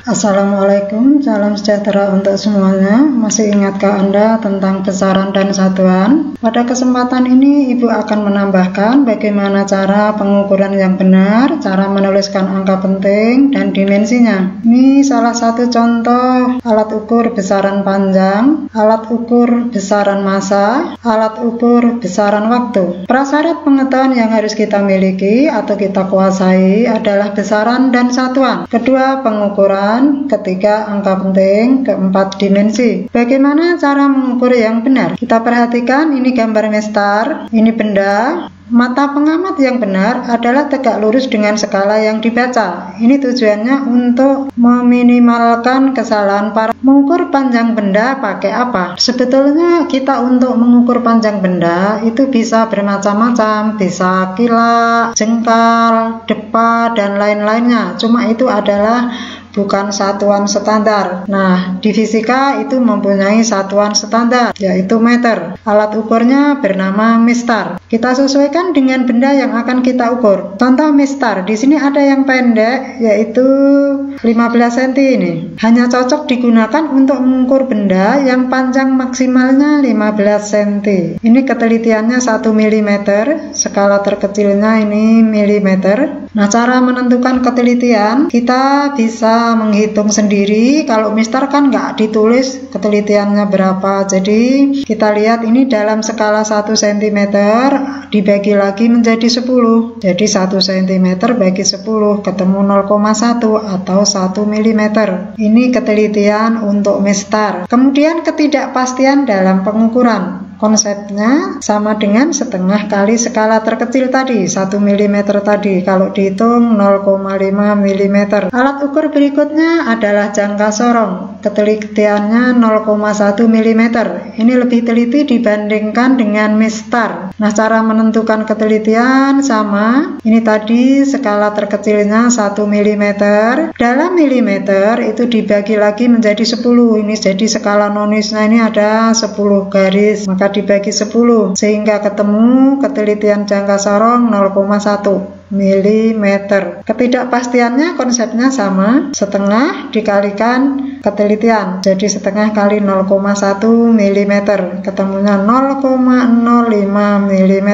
Assalamualaikum, salam sejahtera untuk semuanya. Masih ingatkah Anda tentang besaran dan satuan? Pada kesempatan ini Ibu akan menambahkan bagaimana cara pengukuran yang benar, cara menuliskan angka penting dan dimensinya. Ini salah satu contoh alat ukur besaran panjang, alat ukur besaran massa, alat ukur besaran waktu. Prasyarat pengetahuan yang harus kita miliki atau kita kuasai adalah besaran dan satuan. Kedua, pengukuran. Ketiga, angka penting. Keempat, dimensi. Bagaimana cara mengukur yang benar? Kita perhatikan, ini gambar mestar, ini benda. Mata pengamat yang benar adalah tegak lurus dengan skala yang dibaca. Ini tujuannya untuk meminimalkan kesalahan para mengukur panjang benda pakai apa? Sebetulnya kita untuk mengukur panjang benda itu bisa bermacam-macam, bisa kila, jengkal, depa, dan lain-lainnya. Cuma itu adalah bukan satuan standar. Nah, di fisika itu mempunyai satuan standar, yaitu meter. Alat ukurnya bernama mistar. Kita sesuaikan dengan benda yang akan kita ukur. Contoh mistar, di sini ada yang pendek, yaitu 15 cm ini. Hanya cocok digunakan untuk mengukur benda yang panjang maksimalnya 15 cm. Ini ketelitiannya 1 mm, skala terkecilnya ini milimeter. Nah, cara menentukan ketelitian, kita bisa menghitung sendiri. Kalau mistar kan nggak ditulis ketelitiannya berapa, jadi kita lihat ini dalam skala 1 cm dibagi lagi menjadi 10, jadi 1 cm bagi 10 ketemu 0,1 atau 1 mm. Ini ketelitian untuk mistar. Kemudian ketidakpastian dalam pengukuran. Konsepnya sama dengan setengah kali skala terkecil tadi, 1 mm tadi, kalau dihitung 0,5 mm. Alat ukur berikutnya adalah jangka sorong. Ketelitiannya 0,1 mm. Ini lebih teliti dibandingkan dengan mistar. Nah, cara menentukan ketelitian sama. Ini tadi skala terkecilnya 1 mm. Dalam milimeter itu dibagi lagi menjadi 10. Ini jadi skala nonisnya ini ada 10 garis. Maka dibagi 10 sehingga ketemu ketelitian jangka sorong 0,1 mm. Ketidakpastiannya konsepnya sama, setengah dikalikan ketelitian, jadi setengah kali 0,1 mm, ketemunya 0,05 mm.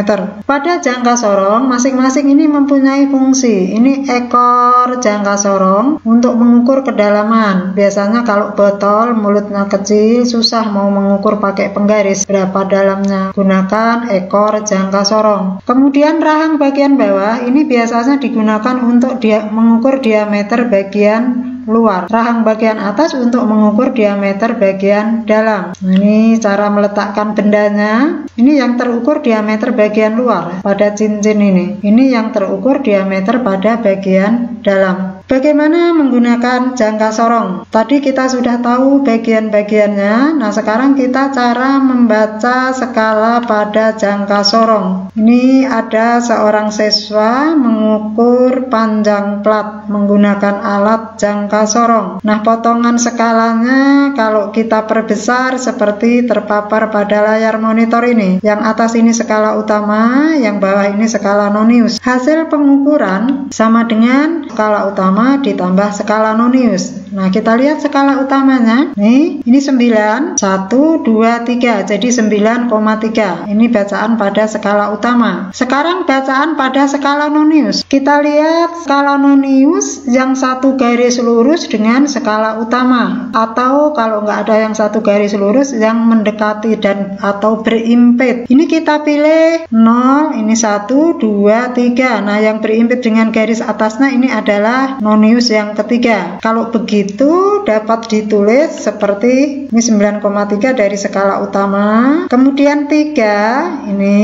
Pada jangka sorong masing-masing ini mempunyai fungsi. Ini ekor jangka sorong untuk mengukur kedalaman. Biasanya kalau botol mulutnya kecil susah mau mengukur pakai penggaris berapa dalamnya, gunakan ekor jangka sorong. Kemudian rahang bagian bawah ini biasanya digunakan untuk mengukur diameter bagian luar. Rahang bagian atas untuk mengukur diameter bagian dalam. Nah, ini cara meletakkan bendanya. Ini yang terukur diameter bagian luar pada cincin ini. Ini yang terukur diameter pada bagian dalam. Bagaimana menggunakan jangka sorong? Tadi kita sudah tahu bagian-bagiannya. Nah, sekarang kita cara membaca skala pada jangka sorong. Ini ada seorang siswa mengukur panjang plat menggunakan alat jangka sorong. Nah, potongan skalanya kalau kita perbesar seperti terpapar pada layar monitor ini. Yang atas ini skala utama, yang bawah ini skala nonius. Hasil pengukuran sama dengan skala utama ditambah skala nonius. Nah, kita lihat skala utamanya. Nih, ini 9, 1, 2, 3. Jadi 9,3. Ini bacaan pada skala utama. Sekarang bacaan pada skala nonius. Kita lihat skala nonius yang satu garis lurus dengan skala utama. Atau kalau nggak ada yang satu garis lurus yang mendekati dan atau berimpit. Ini kita pilih 0, ini 1, 2, 3. Nah, yang berimpit dengan garis atasnya ini adalah nonius yang ketiga. Kalau begitu dapat ditulis seperti ini 9,3 dari skala utama. Kemudian 3 ini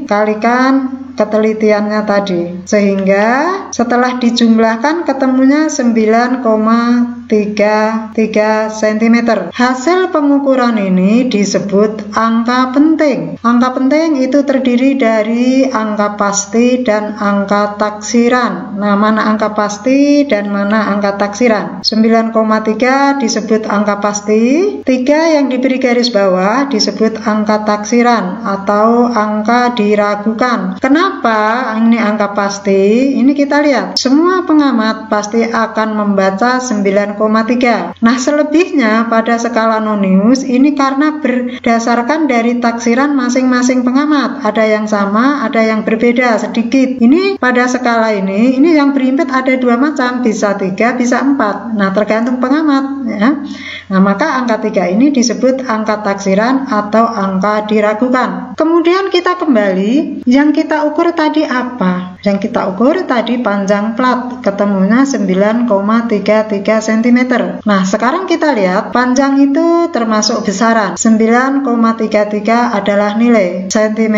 kalikan ketelitiannya tadi. Sehingga setelah dijumlahkan ketemunya 9,33 cm. Hasil pengukuran ini disebut angka penting. Angka penting itu terdiri dari angka pasti dan angka taksiran. Nah, mana angka pasti dan mana angka taksiran? 9,3 disebut angka pasti. 3 yang diberi garis bawah disebut angka taksiran atau angka diragukan. Kenapa ini angka pasti? Ini kita lihat. Semua pengamat pasti akan membaca 9,3 9,3. Nah, selebihnya pada skala Nonius ini karena berdasarkan dari taksiran masing-masing pengamat. Ada yang sama, ada yang berbeda sedikit. Ini pada skala ini yang berimpit ada dua macam, bisa 3, bisa 4. Nah, tergantung pengamat ya. Nah, maka angka 3 ini disebut angka taksiran atau angka diragukan. Kemudian kita kembali, yang kita ukur tadi apa? Yang kita ukur tadi panjang plat, ketemunya 9,33 cm. Nah, sekarang kita lihat panjang itu termasuk besaran. 9,33 adalah nilai, cm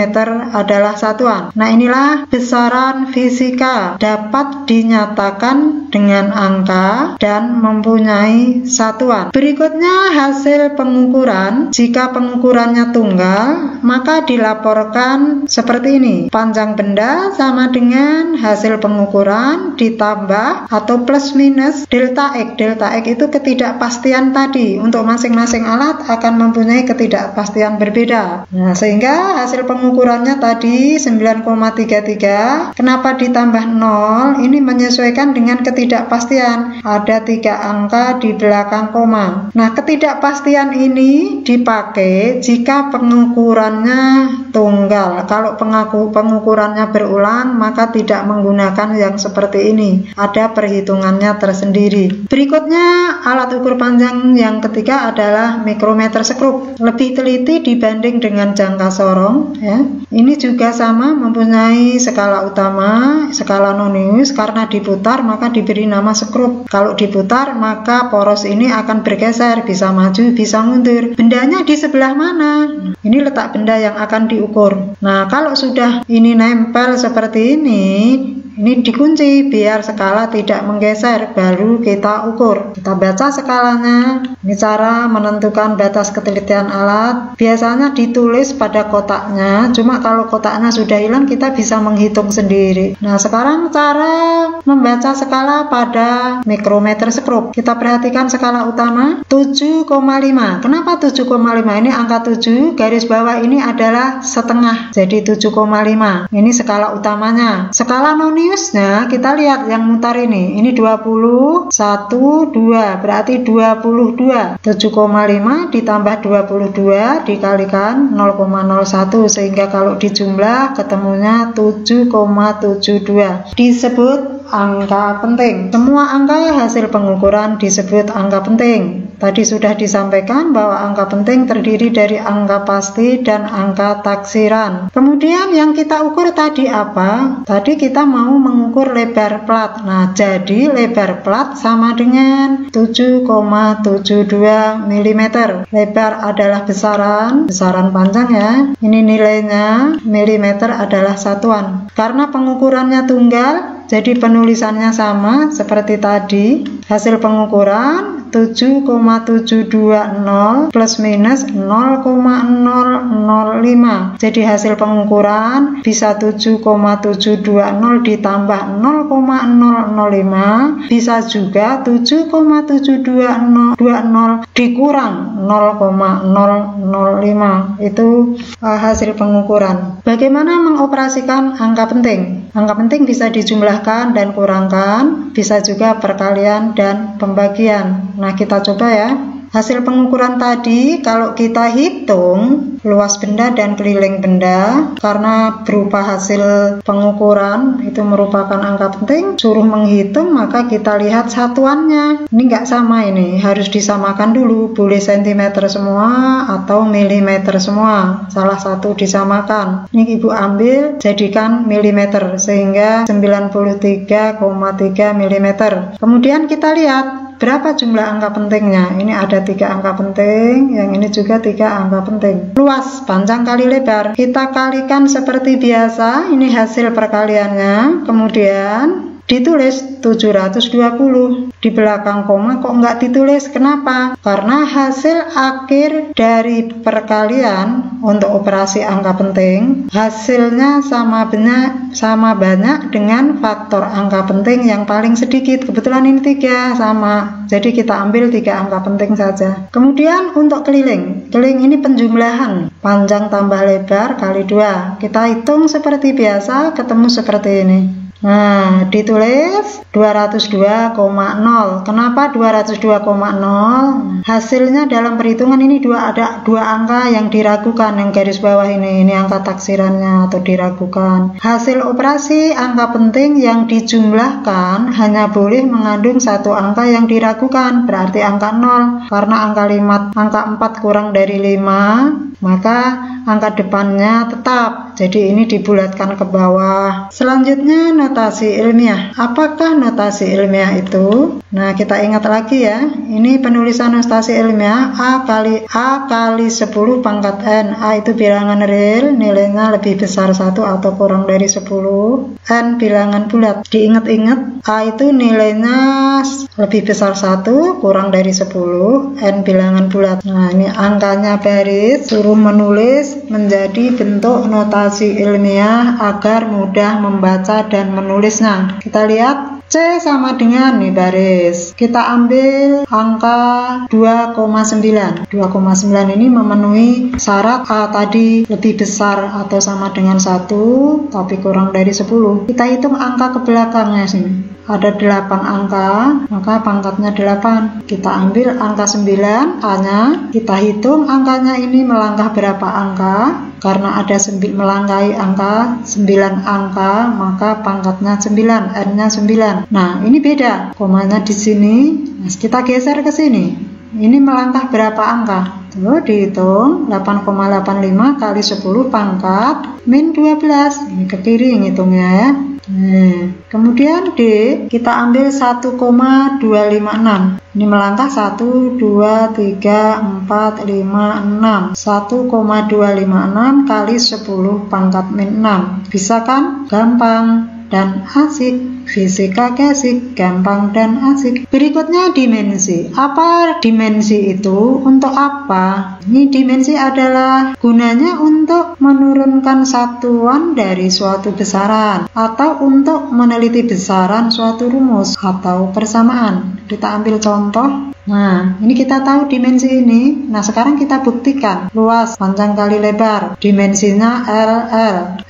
adalah satuan. Nah, inilah besaran fisika dapat dinyatakan dengan angka dan mempunyai satuan. Berikutnya hasil pengukuran. Jika pengukurannya tunggal, maka dilaporkan seperti ini. Panjang benda sama dengan hasil pengukuran ditambah atau plus minus delta X. Delta X itu ketidakpastian tadi. Untuk masing-masing alat akan mempunyai ketidakpastian berbeda. Nah, sehingga hasil pengukurannya tadi 9,33. Kenapa ditambah 0? Ini menyesuaikan dengan ketidakpastian. Ada 3 angka di belakang koma. Nah, ketidakpastian ini dipakai jika pengukurannya tunggal. Kalau pengukurannya berulang, maka tidak menggunakan yang seperti ini. Ada perhitungannya tersendiri. Berikutnya, alat ukur panjang yang ketiga adalah mikrometer skrup. Lebih teliti dibanding dengan jangka sorong. Ya. Ini juga sama, mempunyai skala utama, skala Nonius. Karena diputar, maka diberi nama skrup. Kalau diputar, maka poros ini akan bergeser, bisa maju, bisa mundur. Bendanya di sebelah mana? Ini letak benda yang akan diukur. Nah, kalau sudah ini nempel seperti ini dikunci biar skala tidak menggeser, baru kita ukur. Kita baca skalanya. Ini cara menentukan batas ketelitian alat. Biasanya ditulis pada kotaknya, cuma kalau kotaknya sudah hilang kita bisa menghitung sendiri. Nah, sekarang cara membaca skala pada mikrometer skrup. Kita perhatikan skala utama 7,5. Kenapa 7,5? Ini angka 7, garis bawah ini adalah setengah, jadi 7,5. Ini skala utamanya. Skala Noniusnya kita lihat yang mutar ini 20, 1, 2, berarti 22. 7,5 ditambah 22 dikalikan 0,01, sehingga kalau dijumlah ketemunya 7,72. Disebut angka penting. Semua angka hasil pengukuran disebut angka penting. Tadi sudah disampaikan bahwa angka penting terdiri dari angka pasti dan angka taksiran. Kemudian yang kita ukur tadi apa? Tadi kita mau mengukur lebar plat. Nah, jadi lebar plat sama dengan 7,72 mm. Lebar adalah besaran panjang ya. Ini nilainya, milimeter adalah satuan. Karena pengukurannya tunggal, jadi penulisannya sama seperti tadi. Hasil pengukuran 7,720 plus minus 0,005. Jadi hasil pengukuran bisa 7,720 ditambah 0,005, bisa juga 7,720 dikurang 0,005. Itu hasil pengukuran. Bagaimana mengoperasikan angka penting? Angka penting bisa dijumlahkan dan kurangkan, bisa juga perkalian dan pembagian. Nah, kita coba ya. Hasil pengukuran tadi kalau kita hitung luas benda dan keliling benda, karena berupa hasil pengukuran itu merupakan angka penting, suruh menghitung, maka kita lihat satuannya. Ini nggak sama, ini harus disamakan dulu, boleh sentimeter semua atau milimeter semua, salah satu disamakan. Ini Ibu ambil jadikan milimeter sehingga 93,3 mm. Kemudian kita lihat berapa jumlah angka pentingnya. Ini ada 3 angka penting, yang ini juga 3 angka penting. Luas, panjang kali lebar. Kita kalikan seperti biasa, ini hasil perkaliannya. Kemudian ditulis 720. Di belakang koma kok nggak ditulis? Kenapa? Karena hasil akhir dari perkalian untuk operasi angka penting, hasilnya sama banyak dengan faktor angka penting yang paling sedikit. Kebetulan ini 3 sama. Jadi kita ambil 3 angka penting saja. Kemudian untuk keliling. Keliling ini penjumlahan. Panjang tambah lebar kali 2. Kita hitung seperti biasa, ketemu seperti ini. Nah, ditulis 202,0. Kenapa 202,0? Hasilnya dalam perhitungan ini ada dua angka yang diragukan, yang garis bawah ini angka taksirannya atau diragukan. Hasil operasi angka penting yang dijumlahkan hanya boleh mengandung satu angka yang diragukan, berarti angka 0. Karena angka 4 kurang dari 5, maka angka depannya tetap. Jadi ini dibulatkan ke bawah. Selanjutnya notasi ilmiah. Apakah notasi ilmiah itu? Nah, kita ingat lagi ya. Ini penulisan notasi ilmiah A kali 10 pangkat N. A itu bilangan real, nilainya lebih besar 1 atau kurang dari 10. N bilangan bulat. Diingat-ingat, A itu nilainya lebih besar 1, kurang dari 10. N bilangan bulat. Nah, ini angkanya baris, suruh menulis menjadi bentuk notasi ilmiah agar mudah membaca dan menulisnya. Kita lihat C sama dengan nih baris. Kita ambil angka 2,9. 2,9 ini memenuhi syarat A tadi lebih besar atau sama dengan 1 tapi kurang dari 10. Kita hitung angka ke belakangnya sini. Ada 8 angka, maka pangkatnya 8. Kita ambil angka 9 A-nya, kita hitung angkanya ini melangkah berapa angka. Karena ada melangkahi angka 9 angka, maka pangkatnya 9, N-nya 9. Nah, ini beda. Komanya di sini. Nah, kita geser ke sini. Ini melangkah berapa angka? Tuh, dihitung 8,85 kali 10 pangkat min 12. Ini ke kiri ngitungnya ya. Kemudian D kita ambil 1,256. Ini melangkah 1, 2, 3, 4, 5, 6. 1,256 kali 10 pangkat min 6. Bisa kan? Gampang dan asik. Fisika basic, gampang dan asik. Berikutnya dimensi. Apa dimensi itu? Untuk apa? Ini dimensi adalah gunanya untuk menurunkan satuan dari suatu besaran atau untuk meneliti besaran suatu rumus atau persamaan. Kita ambil contoh. Nah, ini kita tahu dimensi ini. Nah, sekarang kita buktikan. Luas, panjang kali lebar. Dimensinya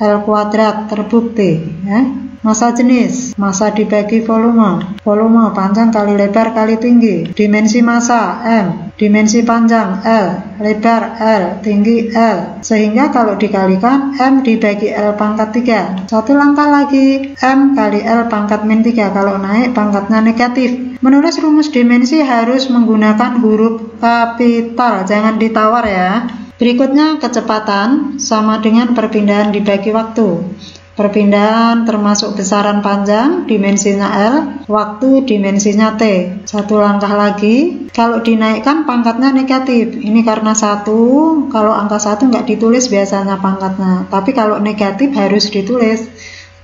L kuadrat terbukti. Ya. Massa jenis, massa dibagi volume, volume panjang kali lebar kali tinggi. Dimensi massa M, dimensi panjang L, lebar L, tinggi L. Sehingga kalau dikalikan M dibagi L pangkat 3. Satu langkah lagi, M kali L pangkat min 3. Kalau naik pangkatnya negatif. Menulis rumus dimensi harus menggunakan huruf kapital, jangan ditawar ya. Berikutnya kecepatan sama dengan perpindahan dibagi waktu. Perpindahan termasuk besaran panjang, dimensinya L, waktu dimensinya T. Satu langkah lagi, kalau dinaikkan pangkatnya negatif. Ini karena 1, kalau angka 1 nggak ditulis biasanya pangkatnya. Tapi kalau negatif harus ditulis.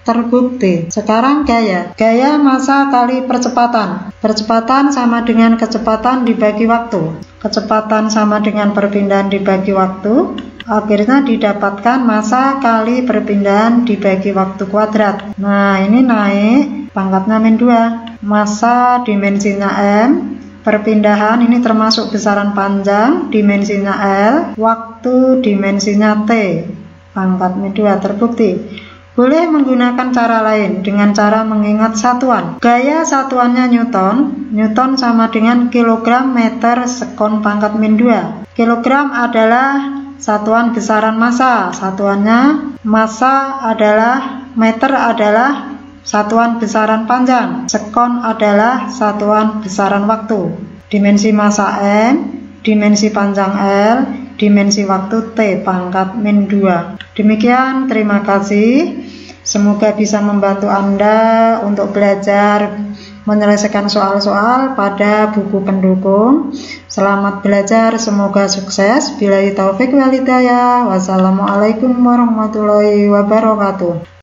Terbukti. Sekarang gaya. Gaya massa kali percepatan. Percepatan sama dengan kecepatan dibagi waktu. Kecepatan sama dengan perpindahan dibagi waktu. Akhirnya didapatkan massa kali perpindahan dibagi waktu kuadrat. Nah, ini naik, pangkatnya min 2. Massa dimensinya M, perpindahan ini termasuk besaran panjang, dimensinya L, waktu dimensinya T, pangkat min 2, terbukti. Boleh menggunakan cara lain dengan cara mengingat satuan. Gaya satuannya Newton. Newton sama dengan kilogram meter sekon pangkat min 2. Kilogram adalah satuan besaran massa. Satuannya massa adalah meter adalah satuan besaran panjang. Sekon adalah satuan besaran waktu. Dimensi massa M, dimensi panjang L, dimensi waktu T pangkat min 2. Demikian, terima kasih. Semoga bisa membantu Anda untuk belajar menyelesaikan soal-soal pada buku pendukung. Selamat belajar, semoga sukses. Billahi taufik wal hidayah. Wassalamualaikum warahmatullahi wabarakatuh.